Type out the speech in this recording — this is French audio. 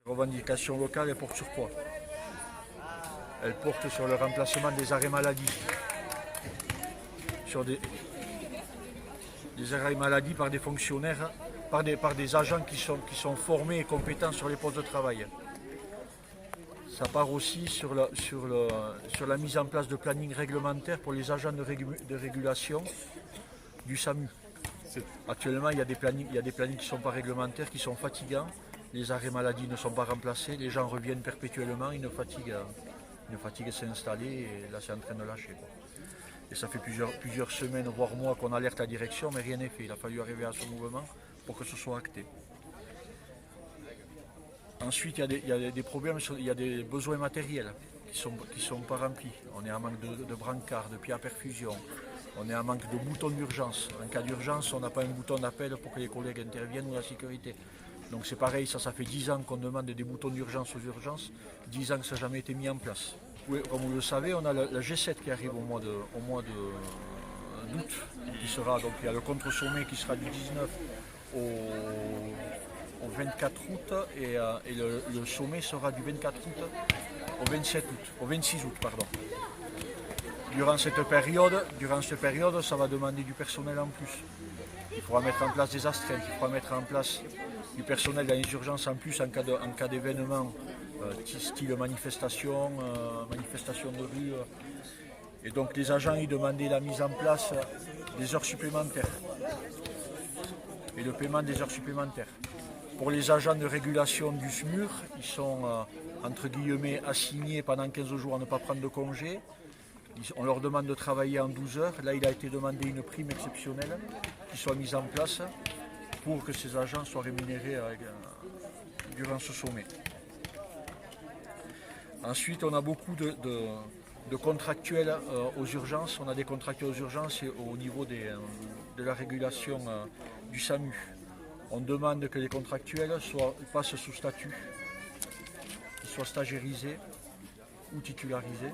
Revendication locale, elle porte sur quoi? Elle porte sur le remplacement des arrêts maladie. Sur des arrêts maladie par des fonctionnaires, par des agents qui sont formés et compétents sur les postes de travail. Ça part aussi sur la mise en place de planning réglementaire pour les agents de régulation du SAMU. Actuellement, il y a des plannings qui ne sont pas réglementaires, qui sont fatigants. Les arrêts maladie ne sont pas remplacés, les gens reviennent perpétuellement, une fatigue s'est installée et là c'est en train de lâcher, quoi. Et ça fait plusieurs semaines, voire mois qu'on alerte la direction, mais rien n'est fait. Il a fallu arriver à ce mouvement pour que ce soit acté. Ensuite, il y a des problèmes, il y a des besoins matériels qui sont pas remplis. On est en manque de brancards, de pieds à perfusion. On est en manque de boutons d'urgence. En cas d'urgence, on n'a pas un bouton d'appel pour que les collègues interviennent ou la sécurité. Donc c'est pareil, ça fait 10 ans qu'on demande des boutons d'urgence aux urgences, 10 ans que ça n'a jamais été mis en place. Comme vous le savez, on a la G7 qui arrive au mois d'août, qui sera, donc il y a le contre-sommet qui sera du 19 au 24 août et le sommet sera du 24 août au 26 août, pardon. Durant cette période, ça va demander du personnel en plus. Il faudra mettre en place des astreintes, il faudra mettre en place du personnel dans les urgences en plus en cas d'événement, style manifestation de rue. Et donc les agents y demandaient la mise en place des heures supplémentaires et le paiement des heures supplémentaires. Pour les agents de régulation du SMUR, ils sont entre guillemets assignés pendant 15 jours à ne pas prendre de congé. On leur demande de travailler en 12 heures. Là, il a été demandé une prime exceptionnelle qui soit mise en place pour que ces agents soient rémunérés durant ce sommet. Ensuite, on a beaucoup de contractuels aux urgences. On a des contractuels aux urgences et au niveau de la régulation du SAMU. On demande que les contractuels passent sous statut, qu'ils soient stagiairisés ou titularisés.